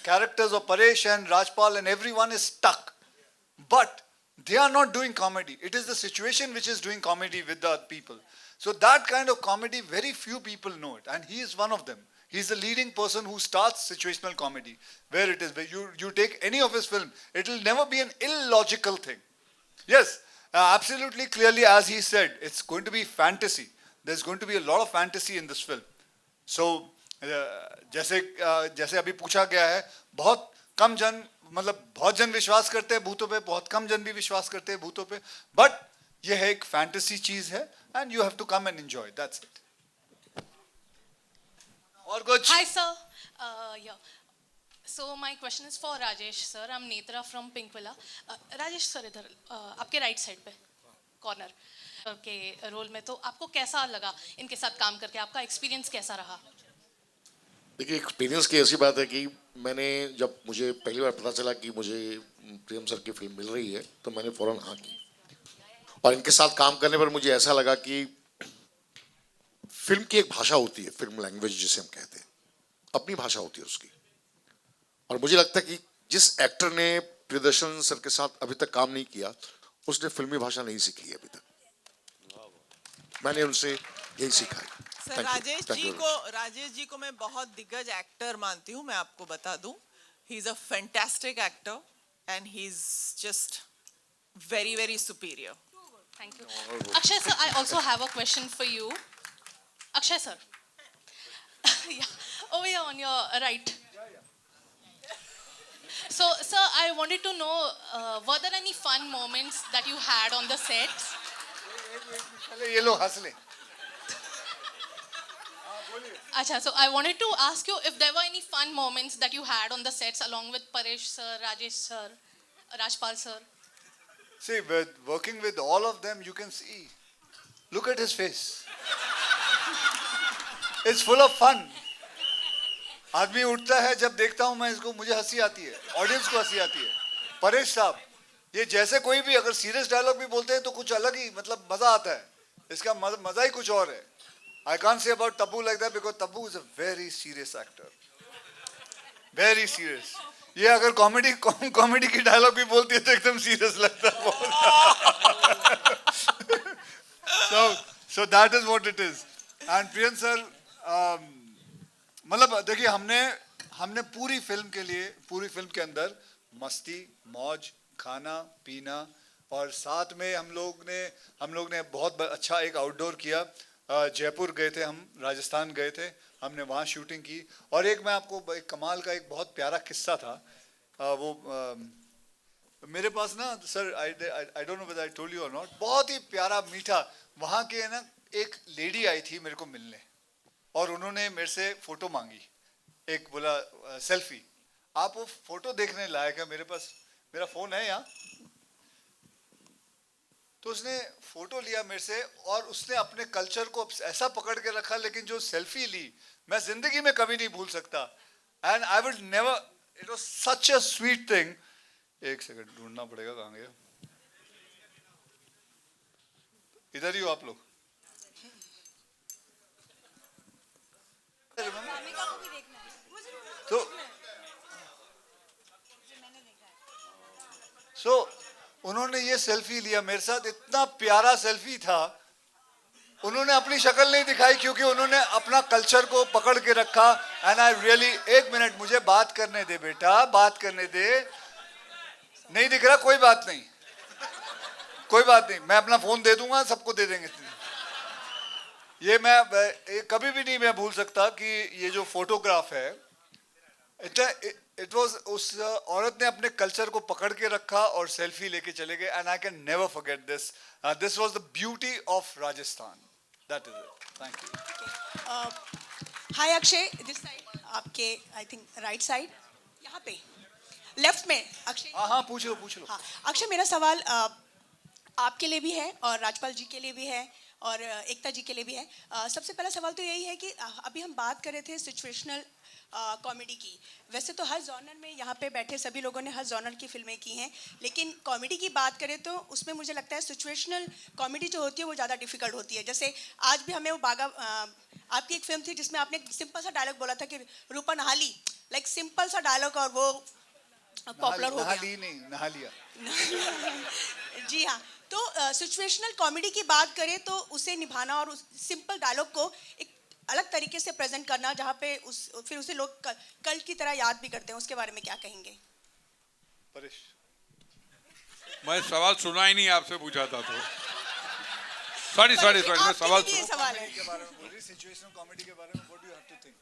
characters of Paresh and Rajpal and everyone is stuck. But they are not doing comedy. It is the situation which is doing comedy with the people. So that kind of comedy, very few people know it, and he is one of them. He is the leading person who starts situational comedy. Where it is, where you take any of his film, it will never be an illogical thing. Yes, absolutely clearly, as he said, it's going to be fantasy. There's going to be a lot of fantasy in this film. So जैसे अभी पूछा गया है, बहुत कम जन, मतलब बहुत जन विश्वास करते हैं भूतों पे, बहुत कम जन भी विश्वास करते हैं भूतों पे, बट ये है एक फैंटेसी चीज है, and you have to come and enjoy, that's it. और कुछ? Hi, sir. Yeah. So my question is for Rajesh, sir. I'm Netra from Pinkvilla. Rajesh sir, इधर आपके राइट साइड पे कॉर्नर के रोल में, तो आपको कैसा लगा इनके साथ काम करके? आपका एक्सपीरियंस कैसा रहा? देखिए, एक्सपीरियंस की ऐसी बात है कि मैंने जब मुझे पहली बार पता चला कि मुझे प्रियम सर की फिल्म मिल रही है, तो मैंने फ़ौरन हाँ की. और इनके साथ काम करने पर मुझे ऐसा लगा कि फिल्म की एक भाषा होती है, फिल्म लैंग्वेज जिसे हम कहते हैं, अपनी भाषा होती है उसकी. और मुझे लगता है कि जिस एक्टर ने प्रियदर्शन सर के साथ अभी तक काम नहीं किया, उसने फिल्मी भाषा नहीं सीखी है अभी तक. मैंने उनसे यही सीखा है. सर, राजेश जी को मैं बहुत दिग्गज एक्टर मानती हूँ. मैं आपको बता दूं, he is a fantastic actor and he is just very, very superior. Thank you. Akshay sir, I also have a question for you. Akshay sir. Yeah, over here on your right. So sir, I wanted to know, were there any fun moments that you had on the sets? ये लोग हंस ले. Acha, so I wanted to ask you if there were any fun moments that you had on the sets along with Paresh sir, Rajesh sir, Rajpal sir. See, with working with all of them, you can see. Look at his face. It's full of fun. आदमी उठता है, जब देखता हूं मैं इसको, मुझे हंसी आती है, ऑडियंस को हंसी आती है. परेश साहब, ये जैसे कोई भी अगर सीरियस डायलॉग भी बोलते हैं तो कुछ अलग ही, मतलब मजा आता है. इसका मजा ही कुछ और है. I can't say about Tabu like that because Tabu is a very serious actor. Very serious. ये अगर कॉमेडी की डायलॉग भी बोलती है तो एकदम सीरियस लगता है. So that is what it is. And Priyan sir, मतलब देखिए, हमने पूरी फिल्म के अंदर मस्ती, मौज, खाना पीना, और साथ में हम लोग ने बहुत अच्छा एक आउटडोर किया. जयपुर गए थे हम, राजस्थान गए थे, हमने वहाँ शूटिंग की. और एक मैं आपको एक कमाल का एक बहुत प्यारा किस्सा था. वो मेरे पास ना sir, I don't know whether I told you और नॉट, बहुत ही प्यारा मीठा, वहाँ के ना एक लेडी आई थी मेरे को मिलने, और उन्होंने मेरे से फोटो मांगी. एक बोला सेल्फी. आप वो फोटो देखने लायक है, मेरे पास मेरा फोन है यहाँ. तो उसने फोटो लिया मेरे से, और उसने अपने कल्चर को ऐसा पकड़ के रखा, लेकिन जो सेल्फी ली मैं जिंदगी में कभी नहीं भूल सकता. And I would never, it was such a sweet thing. एक सेकंड ढूंढना पड़ेगा, कहाँ गया. इधर ही हो आप लोग. तो उन्होंने ये सेल्फी लिया मेरे साथ, इतना प्यारा सेल्फी था. उन्होंने अपनी शक्ल नहीं दिखाई क्योंकि उन्होंने अपना कल्चर को पकड़ के रखा. एंड आई रियली, एक मिनट मुझे बात करने दे बेटा, बात करने दे. नहीं दिख रहा, कोई बात नहीं, कोई बात नहीं, मैं अपना फोन दे दूंगा, सबको दे देंगे. ये मैं कभी भी नहीं मैं भूल सकता कि ये जो फोटोग्राफ है, इट वाज, उस औरत ने अपने कल्चर को पकड़ के रखा और सेल्फी लेके चले गए. And I can never forget this. This was the beauty of Rajasthan. That is it. Thank you. Hi Akshay, this side, आपके आई थिंक राइट साइड, यहाँ पे लेफ्ट में. अक्षय, हाँ पूछ लो. हाँ अक्षय, मेरा सवाल आपके लिए भी है और राजपाल जी के लिए भी है और एकता जी के लिए भी है. सबसे पहला सवाल तो यही है कि अभी हम बात कर रहे थे सिचुएशनल कॉमेडी की। वैसे तो हर जॉनर में यहाँ पे बैठे सभी लोगों ने हर जॉनर की फिल्में की हैं, लेकिन कॉमेडी की बात करें तो उसमें मुझे लगता है सिचुएशनल कॉमेडी जो होती है वो ज़्यादा डिफिकल्ट होती है। जैसे आज भी हमें वो आपकी एक फिल्म थी जिसमें आपने सिंपल सा डायलॉग बोला था कि रूपा नहा ली, लाइक सिंपल सा डायलॉग, और वो पॉपुलर हो नहा गया। ली नहीं, नहा लिया। जी हाँ, तो सिचुएशनल कॉमेडी की बात करें तो उसे निभाना और उस सिंपल डायलॉग को एक अलग तरीके से प्रेजेंट करना, जहाँ पे फिर उसे लोग कल्ट की तरह याद भी करते हैं, उसके बारे में क्या कहेंगे? परेश, मैं सवाल सुना ही नहीं, आपसे पूछा था तो सॉरी मैं सवाल आपके लिए ये सवाल है। के बारे में बोल रही, सिचुएशनल कॉमेडी के बारे में what do you have to think?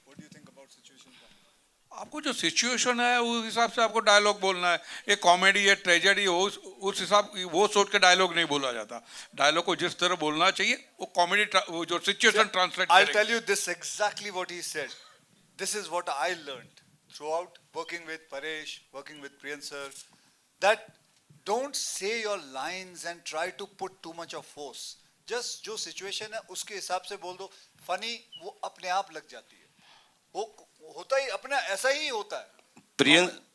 What do you think about situational comedy? आपको जो सिचुएशन है उस हिसाब से आपको डायलॉग बोलना है। ये कॉमेडी है, ट्रेजेडी हो, उस हिसाब वो सोच के डायलॉग नहीं बोला जाता। डायलॉग को जिस तरह बोलना चाहिए वो कॉमेडी वो जो सिचुएशन ट्रांसलेट I'll करेगी। tell you this exactly what he said. This is what I learned throughout working with Paresh, working with Priyan sir, that don't say your lines and try to put too much of force. Just जो situation है उसके हिसाब से बोल दो। Funny वो अपने आप लग जाती है। वो होता ही अपना ऐसा ही होता है।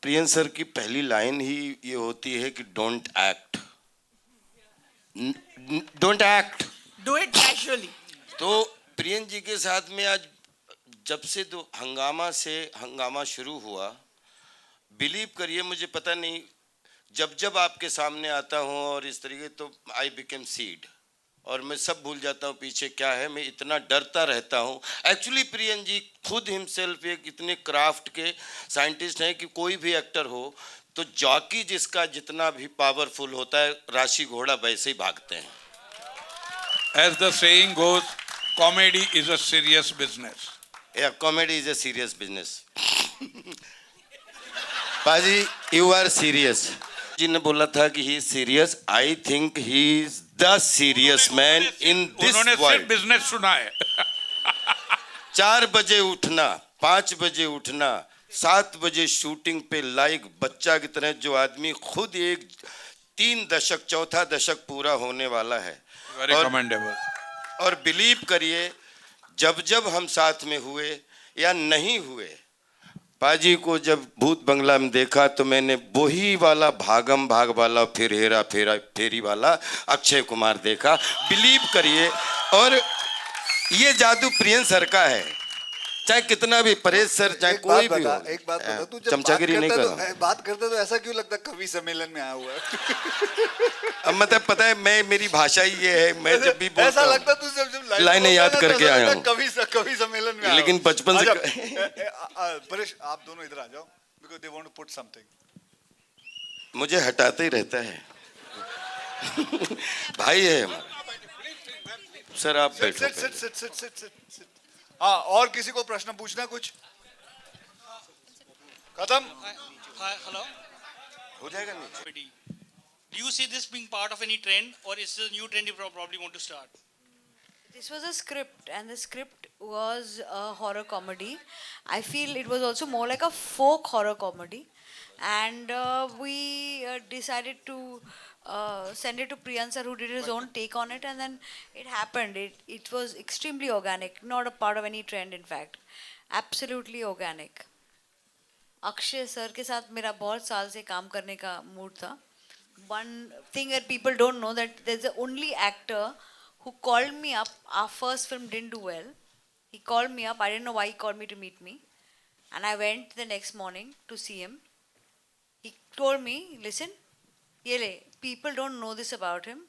प्रियन सर की पहली लाइन ही ये होती है कि don't act, don't act. Do it casually. तो प्रियन जी के साथ में आज जब से तो हंगामा शुरू हुआ, बिलीव करिए मुझे पता नहीं, जब आपके सामने आता हूँ और इस तरीके, तो आई बिकेम सीड और मैं सब भूल जाता हूँ पीछे क्या है, मैं इतना डरता रहता हूँ। एक्चुअली प्रियन जी खुद हिमसेल्फ एक इतने क्राफ्ट के साइंटिस्ट हैं कि कोई भी एक्टर हो तो जॉकी जिसका जितना भी पावरफुल होता है, राशि घोड़ा वैसे ही भागते हैं। As the saying goes, comedy is a serious business. Yeah, comedy is a serious business. पाजी, you are serious. जी ने बोला था कि he is serious. I think he is the serious man in this उन्होंने सिर्फ world. बिजनेस सुना है। 4 बजे उठना, 5 बजे उठना, 7 बजे शूटिंग पे लाइक बच्चा की तरह, जो आदमी खुद एक 3 दशक, चौथा दशक पूरा होने वाला है। Very commendable. और बिलीव करिए जब हम साथ में हुए या नहीं हुए, पाजी को जब भूत बंगला में देखा तो मैंने वही वाला भागम भाग वाला फिर हेरा फेरा फेरी वाला अक्षय कुमार देखा, बिलीव करिए। और ये जादू प्रियन सर का है, चाहे कितना भी परेश सर चाहे कोई भी हो। एक बात बता, तू जब चमचागिरी नहीं कर रहा। बात करता तो ऐसा क्यों लगता कवि सम्मेलन में आया हुआ है? अब मतलब पता है मैं मेरी भाषा ही ये है, मैं जब भी बोलता ऐसा हूँ लगता तू जब लाइनें याद बोलता है ना, करके तो ऐसा आया लगता हूँ। कवि सम्मेलन में आया लेकिन हूँ। बचपन से अच्छा, परेश आप दोनों इधर आ जाओ, because they want to put something. मुझे हटाते ही रहता है। भाई है हमारा। सर आप सिट बैठो। Sit sit sit sit sit sit. हाँ, और किसी को प्रश्न पूछना है कुछ? खत्म? Hi, hello. हो जाएगा नीचे। Do you see this being part of any trend, or is this a new trend you probably want to start? This was a script, and the script was a horror comedy. I feel it was also more like a folk horror comedy, and we decided to send it to Priyan sir, who did his own take on it, and then it happened. It was extremely organic, not a part of any trend, in fact, absolutely organic. Akshay sir के साथ मेरा बहुत साल से काम करने का mood था. One thing that people don't know, that there's the only actor who called me up. Our first film didn't do well. He called me up. I didn't know why he called me to meet me. And I went the next morning to see him. He told me, listen, Yele, people don't know this about him.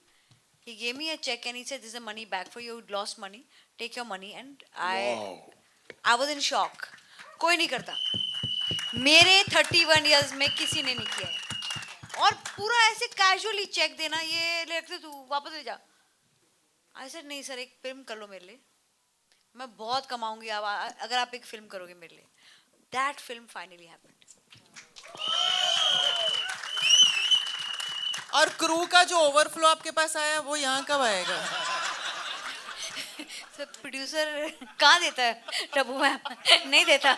He gave me a check and he said, this is a money back for you. You lost money. Take your money. And I was in shock. कोई नहीं करता. मेरे 31 years में किसी ने नहीं किया है. और पूरा ऐसे कैजुअली चेक देना, ये लेते तू वापस ले जा. आई सेड नहीं सर, एक फिल्म कर लो मेरे लिए, मैं बहुत कमाऊंगी अगर आप एक फिल्म करोगे मेरे लिए. That film finally happened. और क्रू का जो ओवरफ्लो आपके पास आया वो यहाँ कब आएगा? सर प्रोड्यूसर कहाँ देता है? टबू मैम नहीं देता.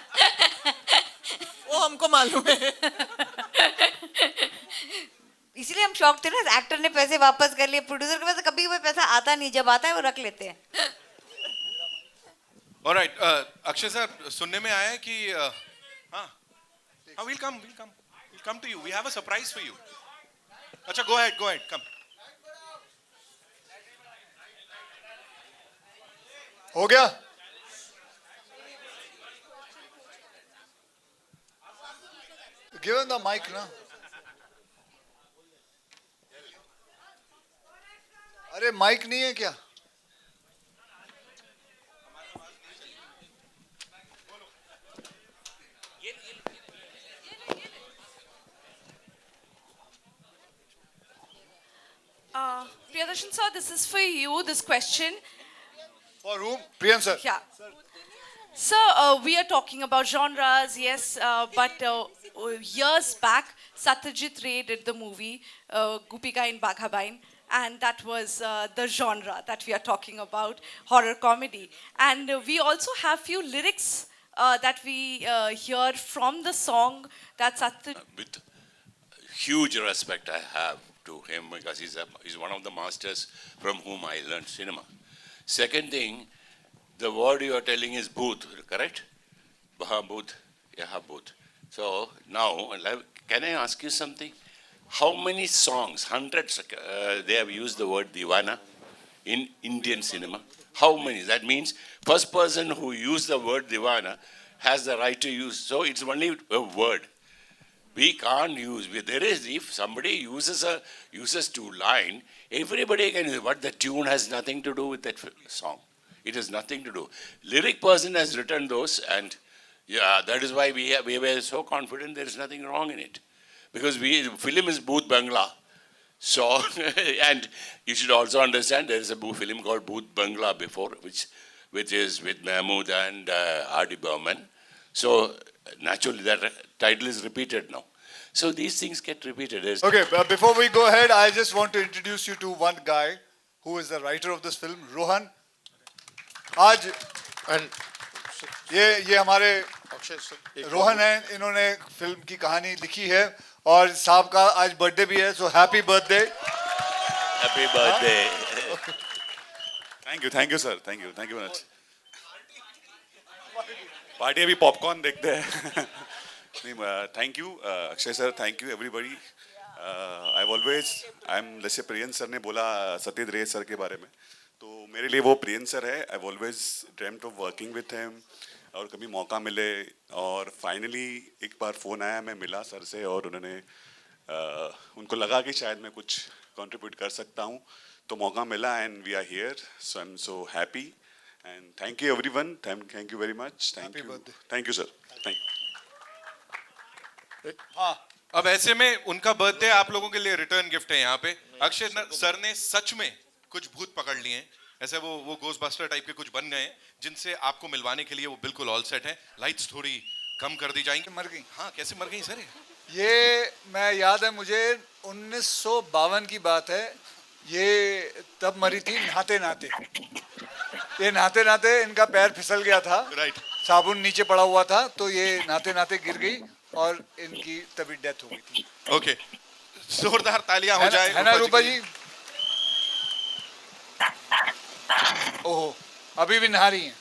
वो हमको मालूम है. इसीलिए हम शौक थे ना, एक्टर ने पैसे वापस कर लिए. प्रोड्यूसर के पास कभी कोई पैसा आता नहीं, जब आता है वो रख लेते हैं. ऑलराइट अक्षय सर, सुनने में आया है कि हाँ हाँ will come to you, we have a surprise for you. अच्छा, गो अहेड, कम. हो गया? गिव हिम द माइक ना. अरे माइक नहीं है क्या? Priyadarshan sir, this is for you, this question. For whom? Priyam sir. Yeah. Sir, we are talking about genres, yes, but years back, Satyajit Ray did the movie Gupika in Baghabain, and that was the genre that we are talking about, horror comedy. And we also have few lyrics that we hear from the song that Satyajit... With huge respect I have to him, because he's one of the masters from whom I learned cinema. Second thing, the word you are telling is booth, correct? Baha booth, yaha booth. So now, can I ask you something? How many songs, hundreds, they have used the word divana in Indian cinema? How many? That means first person who used the word divana has the right to use. So it's only a word. We can't use. There is, if somebody uses two line, everybody can use. But the tune has nothing to do with that song. It has nothing to do. Lyric person has written those, and yeah, that is why we were so confident there is nothing wrong in it, because film is Booth Bangla. So, and you should also understand there is a film called Booth Bangla before, which is with Mahmood and R.D. Burman. So naturally that title is repeated now. So these things get repeated. Okay, before we go ahead, I just want to introduce you to one guy who is the writer of this film, Rohan. आज ये हमारे रोहन हैं, इन्होंने film की कहानी लिखी है और साहब का आज बर्थडे भी है, so happy birthday. Happy birthday. Thank you sir, thank you very much. Party अभी पॉपकॉर्न देखते हैं. Thank you Akshay sir, thank you everybody. I am जैसे प्रियन सर ने बोला सत्यजीत रे सर के बारे में, तो मेरे लिए वो प्रियन सर है. I always dreamed of working with him, और कभी मौका मिले, और फाइनली एक बार फ़ोन आया, मैं मिला सर से, और उन्होंने उनको लगा कि शायद मैं कुछ कंट्रीब्यूट कर सकता हूँ, तो मौका मिला, and we are here. So I am so happy, and thank you everyone. Thank you very much. Thank you sir. Thank you. हाँ, अब ऐसे में उनका बर्थडे आप लोगों के लिए रिटर्न गिफ्ट है यहाँ पे. अक्षय सर ने सच में कुछ भूत पकड़ लिए हैं, ऐसे वो गोस्टबस्टर टाइप के कुछ बन गए हैं, जिनसे आपको मिलवाने के लिए वो बिल्कुल ऑल सेट है. लाइट्स थोड़ी कम कर दी जाएंगी. मर गई? हाँ, कैसे मर गई सर? ये मैं याद है मुझे 1952 की बात है, ये तब मरी थी नहाते नहाते. ये नहाते नहाते इनका पैर फिसल गया था, राइट, साबुन नीचे पड़ा हुआ था, तो ये नहाते नहाते गिर गई और इनकी तभी डेथ हो गई थी. ओके, जोरदार तालियां हो जाए. है ना रूपा जी? ओहो, अभी भी नहा रही हैं.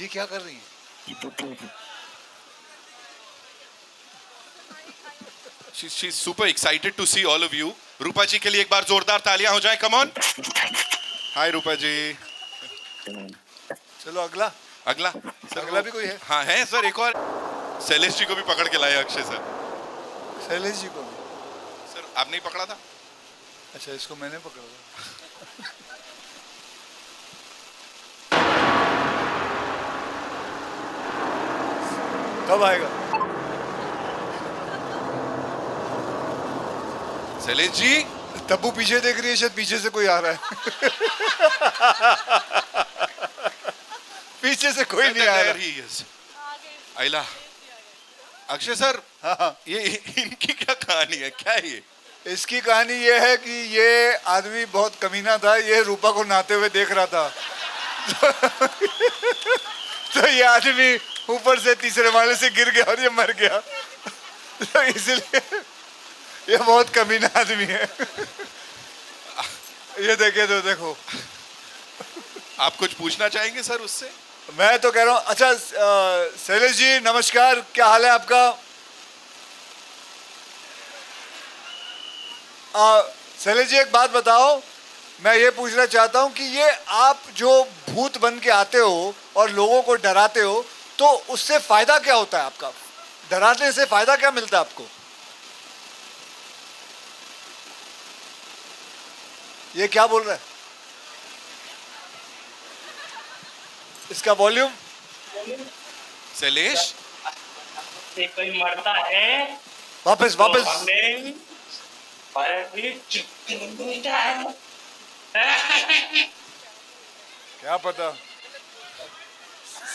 ये क्या कर रही हैं? She's super excited to see all of you. रूपा जी के लिए एक बार जोरदार तालियां हो जाए. Come on. Hi Rupa ji. चलो अगला अगला भी कोई है? हाँ है सर, एक और. शैलेश जी को भी पकड़ के लाए अक्षय सर. शैलेश जी को भी? सर आपने ही पकड़ा था. अच्छा, इसको मैंने पकड़ा था. कब आएगा शैलेश जी? तब्बू पीछे देख रही है, शायद पीछे से कोई आ रहा है. पीछे से कोई नहीं आ रहा. आइला. अक्षय सर, ये इनकी क्या कहानी है, क्या है ये? इसकी कहानी ये है कि ये आदमी बहुत कमीना था. ये रूपा को नहाते हुए देख रहा था. तो ये आदमी ऊपर से तीसरे माले से गिर गया और ये मर गया. तो इसलिए ये बहुत कमीना आदमी है. ये देखिए तो देखो, आप कुछ पूछना चाहेंगे सर उससे? मैं तो कह रहा हूँ। अच्छा शैलेश जी नमस्कार, क्या हाल है आपका? शैलेश जी एक बात बताओ, मैं ये पूछना चाहता हूँ कि ये आप जो भूत बन के आते हो और लोगों को डराते हो, तो उससे फायदा क्या होता है आपका? डराने से फायदा क्या मिलता है आपको? ये क्या बोल रहा है? इसका वॉल्यूम। शैलेश से कोई मरता है वापस तो वापस। हमें क्या पता।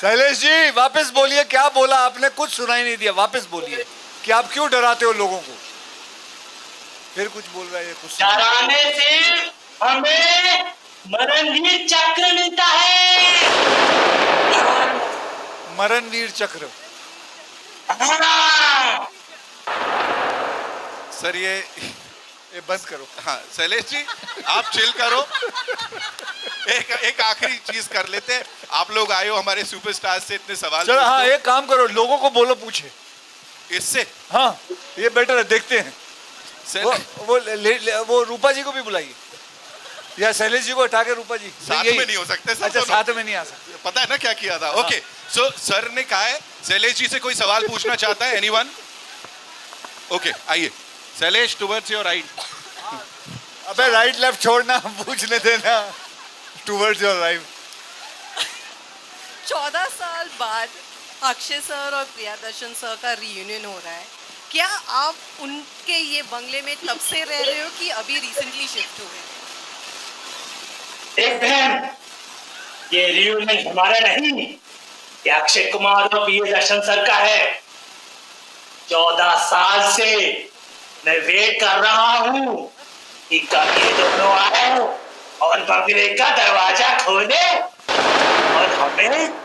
शैलेश जी वापस बोलिए, क्या बोला आपने? कुछ सुनाई नहीं दिया, वापस बोलिए कि आप क्यों डराते हो लोगों को। फिर कुछ बोल रहा है ये कुछ। डराने से हमें मरणवीर चक्र मिलता है। मरणवीर चक्र। सर ये बंद करो। हाँ शैलेश जी आप चिल करो। एक आखिरी चीज कर लेते हैं। आप लोग आए हो हमारे सुपरस्टार से इतने सवाल चलो हाँ पूछते हो। एक काम करो, लोगों को बोलो पूछे इससे। हाँ ये बेटर है, देखते हैं। शैलेश- वो रूपा जी को भी बुलाइए, या शैलेश जी को हटा के रूपा जी साथ यही। में नहीं हो सकते सर अच्छा दोनों। साथ में नहीं आ सकते। पता है ना क्या किया था? ओके सो सर ने कहा है शैलेश जी से कोई सवाल पूछना चाहता है? एनीवन? ओके आइए शैलेश टुवर्ड्स योर राइट। अबे राइट लेफ्ट छोड़ना, पूछने देना। Towards your right. 14 साल बाद अक्षय सर और प्रियादर्शन सर का रीयूनियन हो रहा है। क्या आप उनके ये बंगले में तब से रह रहे हो कि अभी रिसेंटली शिफ्ट हुए? एक बहन, ये रियूनियन हमारा नहीं, ये अक्षय कुमार और प्रियदर्शन सर का है। 14 साल से मैं वेट कर रहा हूँ कि कब ये दोनों आए और बंगले का दरवाजा खोले और हमें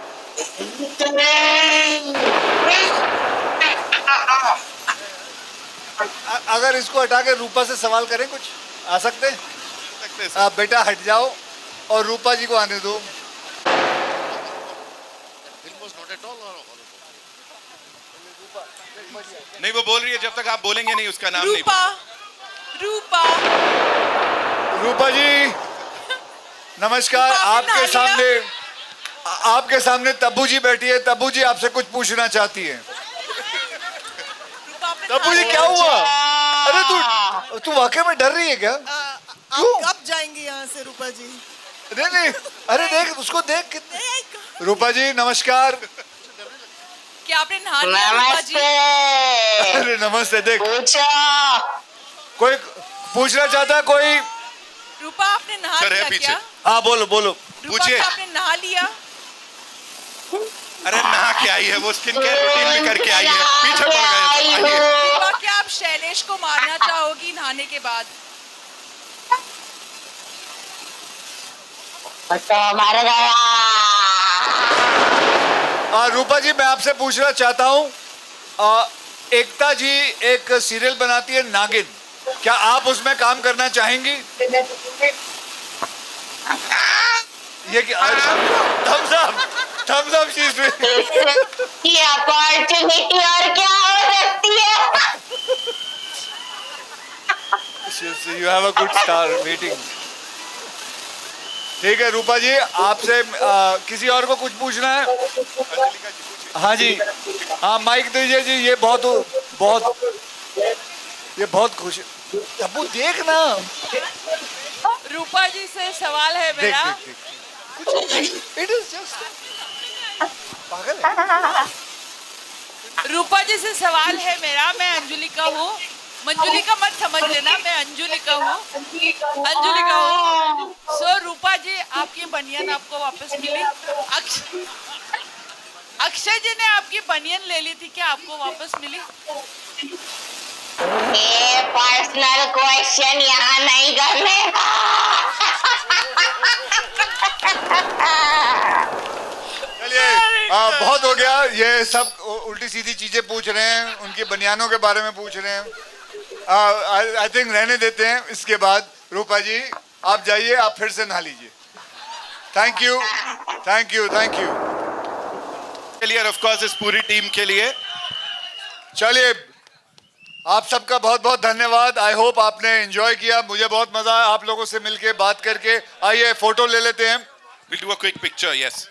अगर इसको हटा के रूपा से सवाल करें, कुछ आ सकते हैं? आप बेटा हट जाओ और रूपा जी को आने दो। नहीं वो बोल रही है जब तक आप बोलेंगे नहीं उसका नाम नहीं। रूपा रूपा जी नमस्कार। आपके सामने तब्बू जी बैठी है। तब्बू जी आपसे कुछ पूछना चाहती है। तब्बू जी क्या हुआ? अरे तू वाकई में डर रही है क्या? आप कब जाएंगे यहाँ से रूपा जी? नहीं अरे देख उसको, देख कितने। रूपा जी नमस्कार। क्या आपने नहा लिया रूपा जी? अरे नमस्ते। देख कोई पूछना चाहता है कोई? रूपा आपने नहा सर है लिया पीछे। क्या? हाँ बोलो बोलो। रूपा पूछिए। क्या आपने नहा लिया? अरे नहा के आई है वो, स्किन केयर रूटीन भी करके आई है। पीछे पड़ गए सब। आइए। रूपा क्या आप शैलेश को मारना चाहोगी नहाने के बाद? रूपा जी मैं आपसे पूछना चाहता हूँ, एकता जी एक सीरियल बनाती है नागिन, क्या आप उसमें काम करना चाहेंगी? ये थम्स अप चीज ये अपॉर्चुनिटी और क्या हो सकती है? You have a good star waiting. ठीक है रूपा जी, आपसे किसी और को कुछ पूछना है? हाँ जी, हाँ माइक दीजिए जी। ये बहुत खुश। अबू देख ना। रूपा जी से सवाल है मेरा। इट इज जस्ट पागल है। रूपा जी से सवाल है मेरा। मैं अंजुलिका हूँ। मंजुलिका मत समझ लेना, मैं अंजुलिका हूँ। सो रूपा जी आपकी बनियान आपको वापस मिली। अक्षय जी ने आपकी बनियान ले ली थी, क्या आपको वापस मिली? ये पर्सनल क्वेश्चन यहाँ नहीं करने का। चलिए बहुत हो गया। ये सब उल्टी सीधी चीजें पूछ रहे हैं, उनकी बनियानों के बारे में पूछ रहे हैं। आई थिंक रहने देते हैं। इसके बाद रूपा जी आप जाइए, आप फिर से नहा लीजिए। Thank you, thank you, thank you. के लिए ऑफ कोर्स इस पूरी टीम के लिए। चलिए, आप सबका बहुत बहुत धन्यवाद। आई होप आपने एंजॉय किया। मुझे बहुत मजा आया आप लोगों से मिलके, बात करके। आइए फोटो ले लेते हैं। We'll do a quick picture, yes.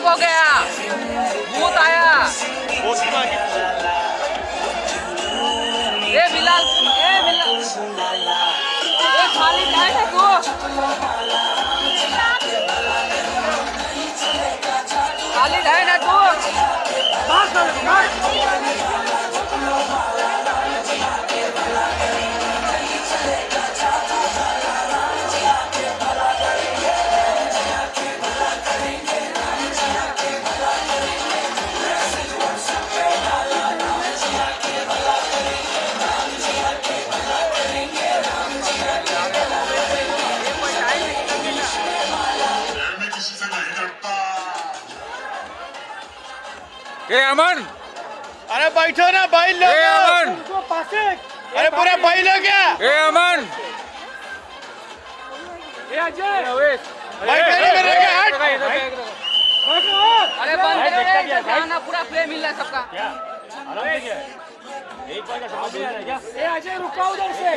हो गया, भूत आया। ए बिलाल, ए खाली है ना तू? खाली है ना तू? ए अमन, अरे बैठो ना भाई लोग। ए अमन, अरे पूरा भाई लोग क्या? ए अमन, ए अजय, बैठे नहीं कर रहे हट। अरे बंद करो रे, ध्यान पूरा प्ले मिल रहा है सबका। ए अजय रुका उधर से।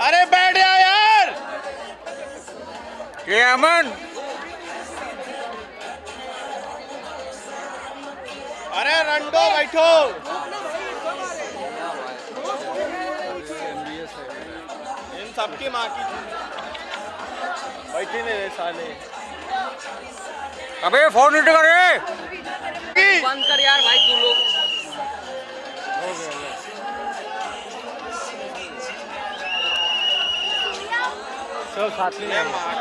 अरे बैठ जा यार। ए अमन, अरे रंडो बैठो। इन सबकी माँ की बैठी नहीं साले। अबे फोन उठ कर रे। बंद कर यार भाई तू लोग। सब साथ में